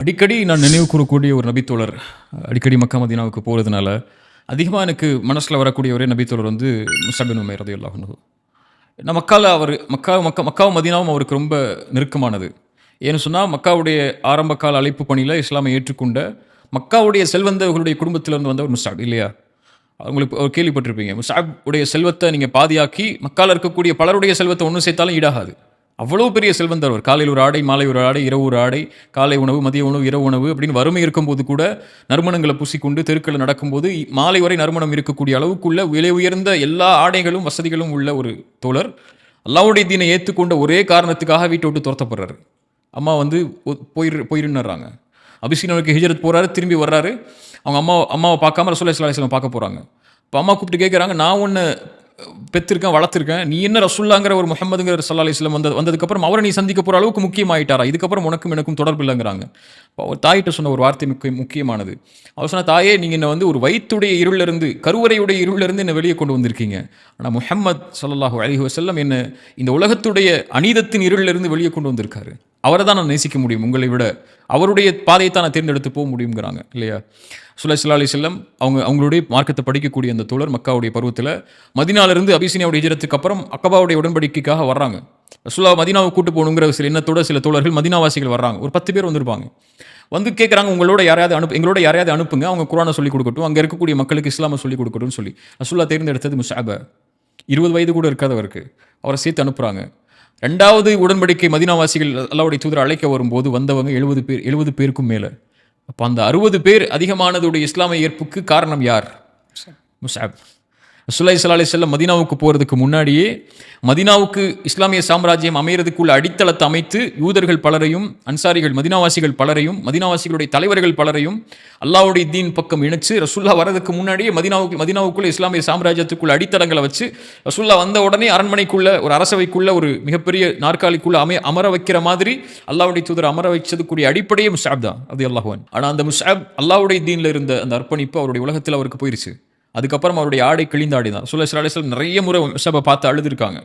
அடிக்கடி நான் நினைவு கூறக்கூடிய ஒரு நபித்தோழர், அடிக்கடி மக்கா மதீனாவுக்கு போகிறதுனால அதிகமாக எனக்கு மனசில் வரக்கூடிய ஒரே நபித்தோழர் வந்து முஸ்அப் பின் உமைர் ரலியல்லாஹு அன்ஹு. நான் மக்காவும் மதீனாவும் அவருக்கு ரொம்ப நெருக்கமானது. ஏன்னு சொன்னால் மக்காவுடைய ஆரம்ப கால அழைப்பு பணியில் இஸ்லாமை ஏற்றுக்கொண்ட மக்காவுடைய செல்வந்தர்களுடைய குடும்பத்திலிருந்து வந்தவர் முஸ்அப் இல்லையா? அவங்களுக்கு ஒரு கேள்விப்பட்டிருப்பீங்க. முஸ்அப் உடைய செல்வத்தை நீங்கள் பாதியாக்கி மக்காவில் இருக்கக்கூடிய பலருடைய செல்வத்தை ஒன்று சேர்த்தாலும் ஈடாகாது. அவ்வளோ பெரிய செல்வந்தர் அவர். காலையில் ஒரு ஆடை, மாலை ஒரு ஆடை, இரவு ஒரு ஆடை, காலை உணவு, மதிய உணவு, இரவு உணவு அப்படின்னு வறுமை இருக்கும்போது கூட நறுமணங்களை பூசிக்கொண்டு தெருக்களில் நடக்கும்போது மாலை வரை நறுமணம் இருக்கக்கூடிய அளவுக்குள்ள விலை உயர்ந்த எல்லா ஆடைகளும் வசதிகளும் உள்ள ஒரு தோழர் அல்லாஹ்வுடைய தீனை ஏற்றுக்கொண்ட ஒரே காரணத்துக்காக வீட்டை விட்டு துரத்தப்படுறாரு. அம்மா வந்து போயிருன்னுறாங்க. அபிசீனாவுக்கு ஹிஜ்ரத் போகிறாரு, திரும்பி வர்றாரு. அவங்க அம்மாவை பார்க்காம ரசூலுல்லாஹி ஸல்லல்லாஹு அலைஹி வஸல்லம் பார்க்க போகிறாங்க. இப்போ அம்மா கூப்பிட்டு கேட்குறாங்க, நான் ஒன்று பெற்றிருக்கேன், வளர்த்துருக்கேன், நீ என்ன ரசூல்லாங்கிற ஒரு முஹம்மதுங்கிற ஸல்லல்லாஹு அலைஹி வஸல்லம் வந்ததுக்கப்புறம் அவரை நீ சந்திக்க போகிற அளவுக்கு முக்கியமாயிட்டாரா? இதுக்கப்புறம் உனக்கும் எனக்கும் தொடர்பு இல்லைங்கிறாங்க. இப்போ அவர் தாயிட்ட சொன்ன ஒரு வார்த்தை முக்கியமானது. அவர் சொன்ன, தாயே, நீங்கள் என்னை வந்து ஒரு வயிற்றுடைய இருளிலிருந்து, கருவறையுடைய இருளிலிருந்து என்னை வெளியே கொண்டு வந்திருக்கீங்க. ஆனால் முஹம்மது ஸல்லல்லாஹு அலைஹி வஸல்லம் என்ன இந்த உலகத்துடைய அநீதத்தின் இருளிலிருந்து வெளியே கொண்டு வந்திருக்காரு. அவரை தான் நான் நேசிக்க முடியும் உங்களை விட. அவருடைய பாதையை தான் நான் தேர்ந்தெடுத்து போக முடியுங்கிறாங்க இல்லையா? ரசூலுல்லாஹி ஸல்லல்லாஹு அலைஹி வஸல்லம் அவங்களுடைய மார்க்கத்தை படிக்கக்கூடிய அந்த தோழர் மக்காவுடைய பருவத்தில் மதீனாவிலிருந்து அபிசீனியாவுடைய ஹிஜ்ரத்துக்கு அப்புறம் அக்கபாவுடைய உடன்படிக்கைக்காக வர்றாங்க. ரசூலுல்லாஹ் மதீனாவை கூட்டு போகணுங்கிற சில எண்ணத்தோட சில தோழர்கள் மதீனாவாசிகள் வர்றாங்க. ஒரு 10 பேர் வந்திருப்பாங்க. வந்து கேட்குறாங்க, எங்களோட யாரையாவது அனுப்புங்க, அவங்க குர்ஆனை சொல்லிக் கொடுக்கட்டும், அங்கே இருக்கக்கூடிய மக்களுக்கு இஸ்லாமை சொல்லிக் கொடுக்கட்டும்னு சொல்லி. ரசூலுல்லாஹ் தேர்ந்தெடுத்தது முஸ்அப. 20 வயது கூட இருக்காதவருக்கு அவரை சேர்த்து அனுப்புகிறாங்க. 2வது உடன்படிக்கை மதீனாவாசிகள் அல்லாஹ்வுடைய தூதர் அழைக்க வரும்போது வந்தவங்க 70 பேருக்கும் மேலே. அப்போ அந்த 60 பேர் அதிகமானதுடைய இஸ்லாமிய ஏற்புக்கு காரணம் யார்? முஸ்அப். ரசூலுல்லாஹி ஸல்லல்லாஹு அலைஹி வஸல்லம் மதீனாவுக்கு போகிறதுக்கு முன்னாடியே மதீனாவுக்கு இஸ்லாமிய சாம்ராஜ்யம் அமையறதுக்குள்ள அடித்தளத்தை அமைத்து யூதர்கள் பலரையும், அன்சாரிகள், மதீனாவாசிகள் பலரையும், மதீனாவாசிகளுடைய தலைவர்கள் பலரையும் அல்லாஹ்வுடைய தீன் பக்கம் இணைச்சு ரசூலுல்லாஹ் வரதுக்கு முன்னாடியே மதீனாவுக்குள்ள இஸ்லாமிய சாம்ராஜ்யத்துக்குள்ள அடித்தளங்களை வச்சு ரசூலுல்லாஹ் வந்த உடனே அரண்மனைக்குள்ள, ஒரு அரசவைக்குள்ள, ஒரு மிகப்பெரிய நாற்காலிக்குள்ள அமர வைக்கிற மாதிரி அல்லாஹ்வுடைய தூதர் அமர வச்சதுக்குரிய அடிப்படையே முஸ்அப் தான். அது ரலியல்லாஹு அன்ஹு. ஆனால் அந்த முஸ்அப் அல்லாஹ்வுடைய தீனில் இருந்த அந்த அர்ப்பணிப்பு அவருடைய உலகத்தில் அவருக்கு போயிருச்சு. அதுக்கப்புறம் அவருடைய ஆடை கிழிந்த ஆடை தான். ரசூலுல்லாஹி ஸல்லல்லாஹு அலைஹி வஸல்லம் நிறைய முறை முஸ்அபை பார்த்து அழுதுருக்காங்க.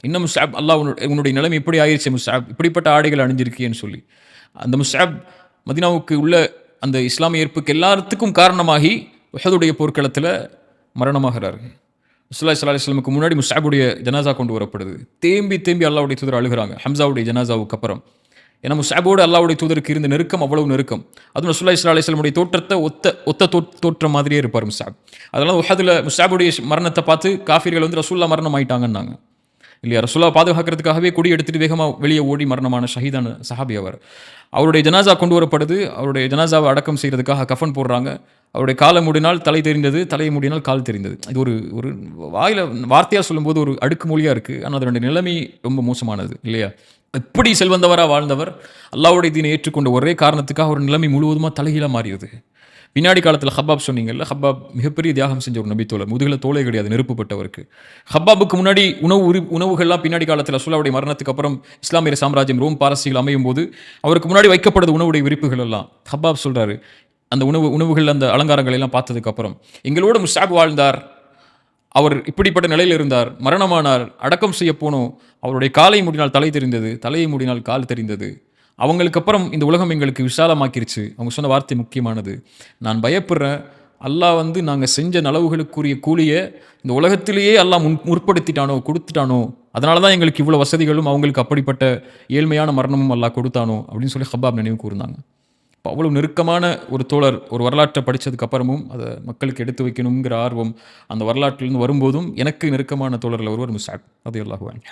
இன்னும் முஸ்அப், அல்லாஹ் உன்னுடைய நிலைமை இப்படி ஆயிடுச்சு முஸ்அப், இப்படிப்பட்ட ஆடைகள் அணிஞ்சிருக்கேன்னு சொல்லி. அந்த முஸ்அப் மதீனாவுக்கு உள்ள அந்த இஸ்லாமிய ஏற்புக்கு எல்லாத்துக்கும் காரணமாகி உஹதுடைய போர்க்களத்தில் மரணமாகிறார். ரசூலுல்லாஹி ஸல்லல்லாஹு அலைஹி வஸல்லமுக்கு முன்னாடி முஸ்அபுடைய ஜனாசா கொண்டு வரப்படுது. தேம்பி அல்லாஹ்வுடைய தூதர் அழுகிறாங்க ஹம்சாவுடைய ஜனாசாவுக்கு அப்புறம். ஏன்னா முஸ்அபோடு அல்லாஹ்வுடைய தூதருக்கு இருந்த நெருக்கம் அவ்வளவு நெருக்கம். அதுவும் ரசூலுல்லாஹி ஸல்லல்லாஹு அலைஹி வஸல்லமுடைய தோற்றத்தை ஒத்த தோற்றம் மாதிரியே இருப்பார் முஸ்அப். அதனால் உஹதுல முஸ்அபுடைய மரணத்தை பார்த்து காஃபிர்கள் வந்து ரசூலுல்லாஹ் மரணம் ஆயிட்டாங்கன்னாங்க இல்லையா? ரசூலுல்லாஹ் பாதுகாக்கிறதுக்காகவே கொடி எடுத்துட்டு வேகமாக வெளியே ஓடி மரணமான ஷஹீதான சஹாபி அவர். அவருடைய ஜனாசா கொண்டு வரப்படுது. அவருடைய ஜனாசாவை அடக்கம் செய்கிறதுக்காக கஃபன் போடுறாங்க. அவருடைய காலை மூடினால் தலை தெரிந்தது, தலையை மூடினால் கால் தெரிந்தது. இது ஒரு வார்த்தையாக சொல்லும்போது ஒரு அடுக்கு மொழியாக இருக்குது. ஆனால் அதனுடைய நிலைமை ரொம்ப மோசமானது இல்லையா? எப்படி செல்வந்தவராக வாழ்ந்தவர் அல்லாஹ்வுடைய தீனை ஏற்றுக்கொண்ட ஒரே காரணத்துக்காக ஒரு நிலைமை முழுவதுமாக தலைகீழாக மாறிடுது. பின்னாடி காலத்தில் ஹப்பாப் சொன்னீங்கல்ல, ஹப்பாப் மிகப்பெரிய தியாகம் செஞ்ச ஒரு நபித்தோழர். முதுகில் தோலை கிடையாது, நெருப்புப்பட்டவருக்கு. ஹப்பாபுக்கு முன்னாடி உணவுகள்லாம் பின்னாடி காலத்தில் ரசூலுல்லாஹ்வுடைய மரணத்துக்கு அப்புறம் இஸ்லாமிய சாம்ராஜ்யம் ரோம் பாரசீகள் அமையும் போது அவருக்கு முன்னாடி வைக்கப்படுது உணவுடைய விரிப்புகள் எல்லாம். ஹப்பாப் சொல்கிறாரு, அந்த உணவுகள் அந்த அலங்காரங்கள் எல்லாம் பார்த்ததுக்கப்புறம் எங்களோட முஸ்அப் வாழ்ந்தார், அவர் இப்படிப்பட்ட நிலையில் இருந்தார், மரணமானார், அடக்கம் செய்ய போனோம், அவருடைய காலை மூடினால் தலை தெரிந்தது, தலையை மூடினால் கால் தெரிந்தது. அவங்களுக்கு அப்புறம் இந்த உலகம் எங்களுக்கு விசாலமாக்கிருச்சு. அவங்க சொன்ன வார்த்தை முக்கியமானது. நான் பயப்படுறேன், அல்லாஹ் வந்து நாங்கள் செஞ்ச நலவுகளுக்குரிய கூலியை இந்த உலகத்திலேயே அல்லாஹ் முற்படுத்திட்டானோ, கொடுத்துட்டானோ, அதனால தான் எங்களுக்கு இவ்வளோ வசதிகளும் அவங்களுக்கு அப்படிப்பட்ட ஏழ்மையான மரணமும் அல்லாஹ் கொடுத்தானோ அப்படின்னு சொல்லி ஹப்பாப் நினைவு கூர்ந்தாங்க. இப்போ அவ்வளோ நெருக்கமான ஒரு தோழர், ஒரு வரலாற்றை படித்ததுக்கு அப்புறமும் அதை மக்களுக்கு எடுத்து வைக்கணுங்கிற ஆர்வம் அந்த வரலாற்றிலிருந்து வரும்போதும் எனக்கு நெருக்கமான தோழர்கள் ஒருவர் முஸ்அப் ரலியல்லாஹு அன்ஹு.